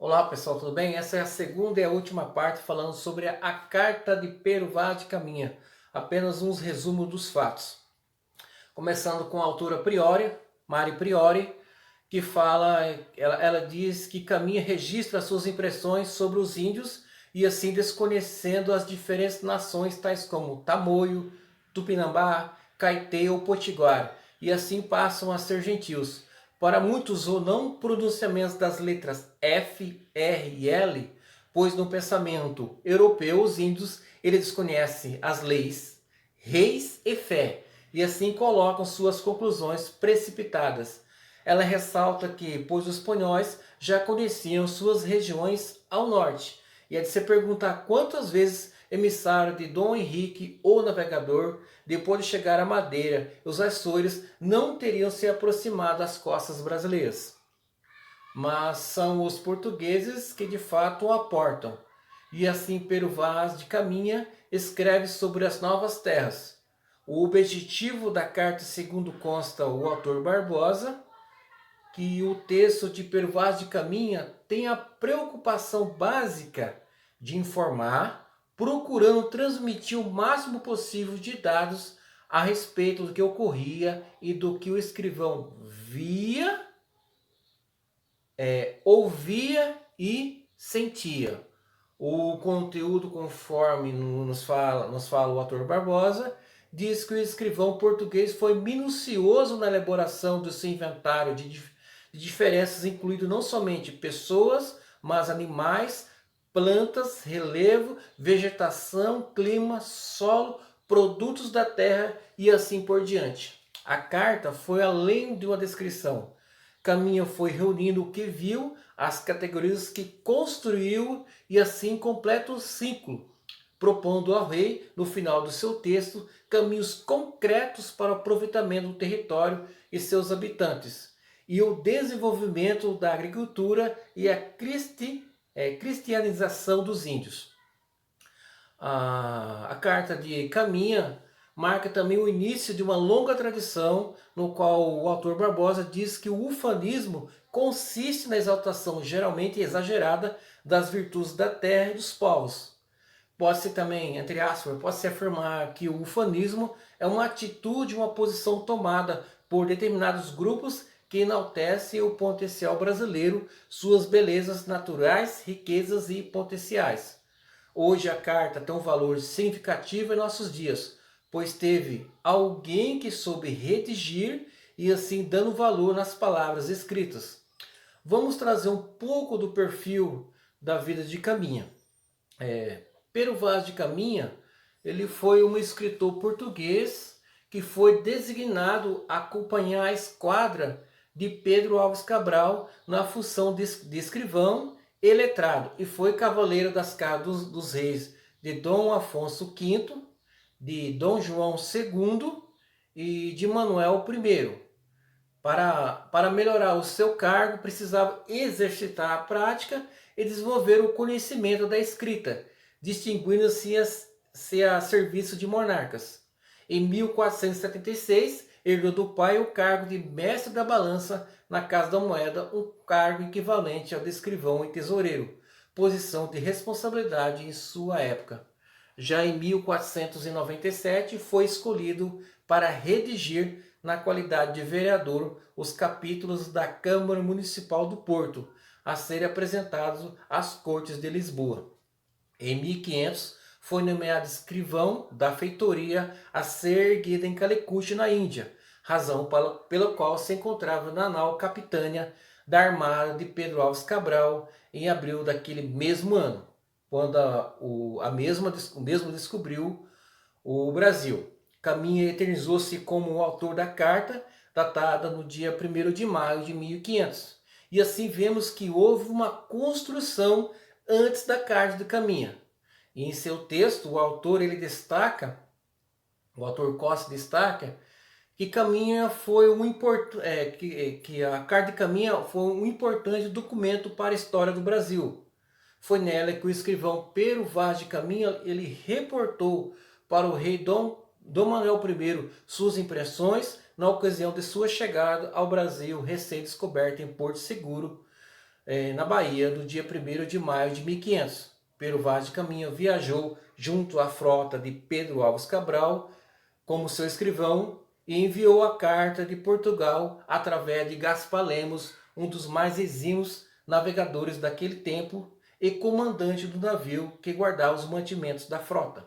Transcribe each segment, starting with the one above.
Olá pessoal, tudo bem? Essa é a segunda e a última parte falando sobre a carta de Pero Vaz de Caminha. Apenas uns resumos dos fatos. Começando com a autora Priori, Mari Priori, que fala, ela diz que Caminha registra suas impressões sobre os índios e assim desconhecendo as diferentes nações tais como Tamoio, Tupinambá, Caeté ou Potiguar, e assim passam a ser gentios. Para muitos, o não pronunciamento das letras F, R e L, pois no pensamento europeu os índios eles desconhecem as leis, reis e fé, e assim colocam suas conclusões precipitadas. Ela ressalta que, pois os espanhóis já conheciam suas regiões ao norte, e é de se perguntar quantas vezes emissário de Dom Henrique ou navegador, depois de chegar à Madeira, os Açores não teriam se aproximado das costas brasileiras. Mas são os portugueses que de fato o aportam. E assim Pero Vaz de Caminha escreve sobre as novas terras. O objetivo da carta, segundo consta o autor Barbosa, que o texto de Pero Vaz de Caminha tem a preocupação básica de informar, procurando transmitir o máximo possível de dados a respeito do que ocorria e do que o escrivão via, ouvia e sentia. O conteúdo, conforme nos fala o autor Barbosa, diz que o escrivão português foi minucioso na elaboração do seu inventário de diferenças, incluindo não somente pessoas, mas animais, plantas, relevo, vegetação, clima, solo, produtos da terra e assim por diante. A carta foi além de uma descrição. Caminha foi reunindo o que viu, as categorias que construiu e assim completa o ciclo, propondo ao rei, no final do seu texto, caminhos concretos para o aproveitamento do território e seus habitantes, e o desenvolvimento da agricultura e a cristianização dos índios. A carta de Caminha marca também o início de uma longa tradição no qual o autor Barbosa diz que o ufanismo consiste na exaltação geralmente exagerada das virtudes da terra e dos povos. Pode-se também, entre aspas, pode-se afirmar que o ufanismo é uma atitude, uma posição tomada por determinados grupos que enaltecem o potencial brasileiro, suas belezas naturais, riquezas e potenciais. Hoje a carta tem um valor significativo em nossos dias, pois teve alguém que soube redigir e assim dando valor nas palavras escritas. Vamos trazer um pouco do perfil da vida de Caminha. Pero Vaz de Caminha, ele foi um escritor português que foi designado a acompanhar a esquadra de Pedro Álvares Cabral na função de escrivão e letrado, e foi cavaleiro das casas dos reis de Dom Afonso V, de Dom João II e de Manuel I. Para melhorar o seu cargo, precisava exercitar a prática e desenvolver o conhecimento da escrita, distinguindo-se a serviço de monarcas. Em 1476, herdou do pai o cargo de mestre da balança na Casa da Moeda, um cargo equivalente ao de escrivão e tesoureiro, posição de responsabilidade em sua época. Já em 1497 foi escolhido para redigir, na qualidade de vereador, os capítulos da Câmara Municipal do Porto, a serem apresentados às Cortes de Lisboa. Em 1500 foi nomeado escrivão da feitoria a ser erguida em Calicut, na Índia, razão pela qual se encontrava na nau capitânia da armada de Pedro Álvares Cabral em abril daquele mesmo ano, quando o mesmo descobriu o Brasil. Caminha eternizou-se como o autor da carta, datada no dia 1º de maio de 1500. E assim vemos que houve uma construção antes da carta de Caminha. E em seu texto, o autor Costa destaca que Caminha foi que a carta de Caminha foi um importante documento para a história do Brasil. Foi nela que o escrivão Pero Vaz de Caminha ele reportou para o rei Dom Manuel I suas impressões na ocasião de sua chegada ao Brasil recém-descoberto em Porto Seguro, na Bahia no dia 1º de maio de 1500. Pero Vaz de Caminha viajou junto à frota de Pedro Álvares Cabral como seu escrivão e enviou a carta de Portugal através de Gaspar Lemos, um dos mais exímios navegadores daquele tempo e comandante do navio que guardava os mantimentos da frota.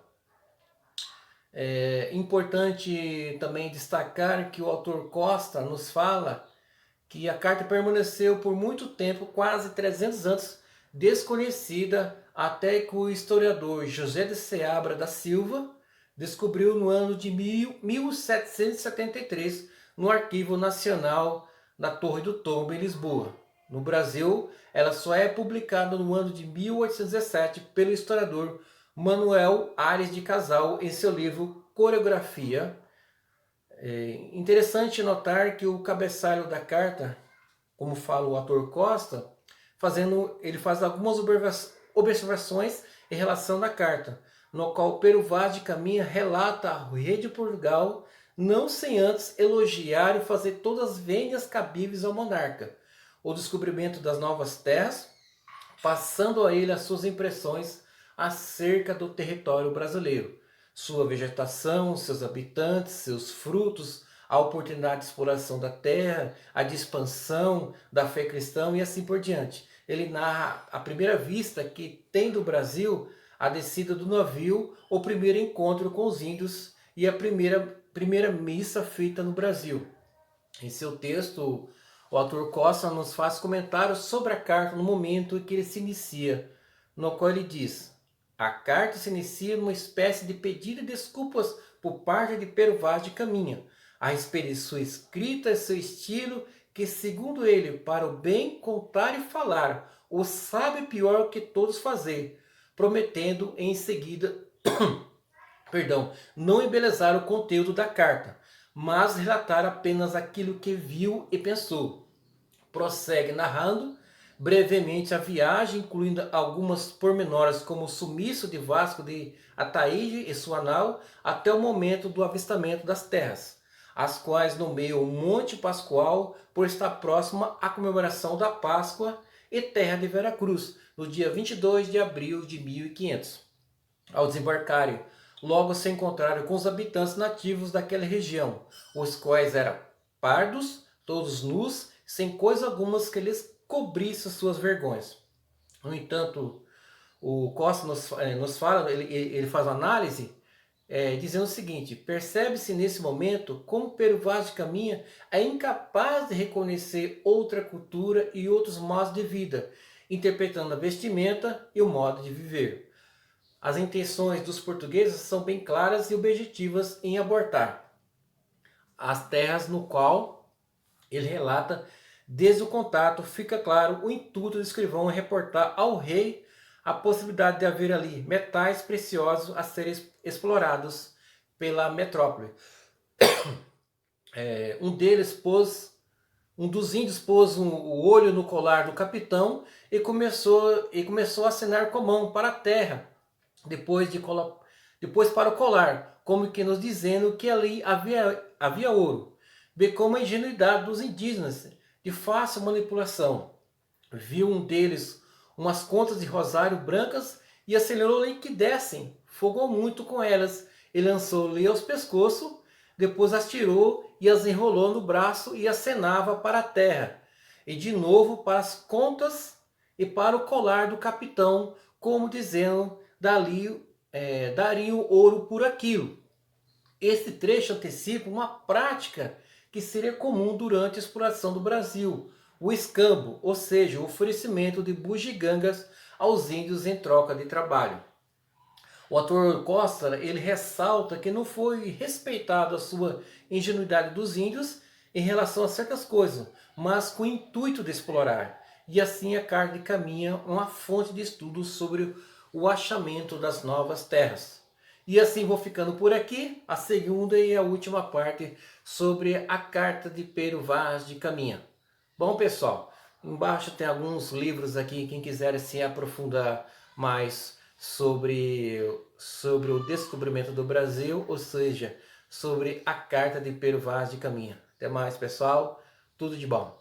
É importante também destacar que o autor Costa nos fala que a carta permaneceu por muito tempo, quase 300 anos, desconhecida, até que o historiador José de Seabra da Silva descobriu no ano de 1773 no Arquivo Nacional da Torre do Tombo, em Lisboa. No Brasil, ela só é publicada no ano de 1817 pelo historiador Manuel Ares de Casal em seu livro Coreografia. É interessante notar que o cabeçalho da carta, como fala o autor Costa, ele faz algumas observações em relação à carta, no qual Pero Vaz de Caminha relata ao rei de Portugal, não sem antes elogiar e fazer todas as vênias cabíveis ao monarca, o descobrimento das novas terras, passando a ele as suas impressões acerca do território brasileiro, sua vegetação, seus habitantes, seus frutos, a oportunidade de exploração da terra, a de expansão da fé cristã e assim por diante. Ele narra à primeira vista que tem do Brasil a descida do navio, o primeiro encontro com os índios e a primeira missa feita no Brasil. Em seu texto, o autor Costa nos faz comentários sobre a carta no momento em que ele se inicia, no qual ele diz: a carta se inicia numa espécie de pedido de desculpas por parte de Pero Vaz de Caminha, a respeito de sua escrita e seu estilo, que, segundo ele, para o bem contar e falar, o sabe pior que todos fazer, prometendo em seguida não embelezar o conteúdo da carta, mas relatar apenas aquilo que viu e pensou. Prossegue narrando brevemente a viagem, incluindo algumas pormenores como o sumiço de Vasco de Ataíde e sua nau, até o momento do avistamento das terras, as quais nomeiam o Monte Pascoal por estar próxima à comemoração da Páscoa, e terra de Veracruz, no dia 22 de abril de 1500. Ao desembarcarem, logo se encontraram com os habitantes nativos daquela região, os quais eram pardos, todos nus, sem coisa alguma que lhes cobrisse suas vergonhas. No entanto, o Costa nos fala, ele faz uma análise dizendo o seguinte: percebe-se nesse momento como Pero Vaz de Caminha é incapaz de reconhecer outra cultura e outros modos de vida, interpretando a vestimenta e o modo de viver. As intenções dos portugueses são bem claras e objetivas em abortar as terras, no qual ele relata. Desde o contato fica claro o intuito do escrivão em reportar ao rei a possibilidade de haver ali metais preciosos a serem explorados pela metrópole. Um dos índios pôs o olho no colar do capitão e começou a acenar com a mão para a terra, depois para o colar, como que nos dizendo que ali havia ouro. Vê como a ingenuidade dos indígenas, de fácil manipulação. Viu um deles umas contas de rosário brancas e acelerou-lhe que dessem. Fogou muito com elas e lançou-lhe aos pescoços, depois as tirou e as enrolou no braço e acenava para a terra, e de novo para as contas e para o colar do capitão, como dizendo, dariam ouro por aquilo. Este trecho antecipa uma prática que seria comum durante a exploração do Brasil, o escambo, ou seja, o oferecimento de bugigangas aos índios em troca de trabalho. O autor Costa, ele ressalta que não foi respeitada a sua ingenuidade dos índios em relação a certas coisas, mas com o intuito de explorar. E assim a carta de Caminha uma fonte de estudos sobre o achamento das novas terras. E assim vou ficando por aqui, a segunda e a última parte sobre a carta de Pero Vaz de Caminha. Bom, pessoal, embaixo tem alguns livros aqui, quem quiser se aprofundar mais sobre o descobrimento do Brasil, ou seja, sobre a carta de Pero Vaz de Caminha. Até mais, pessoal, tudo de bom.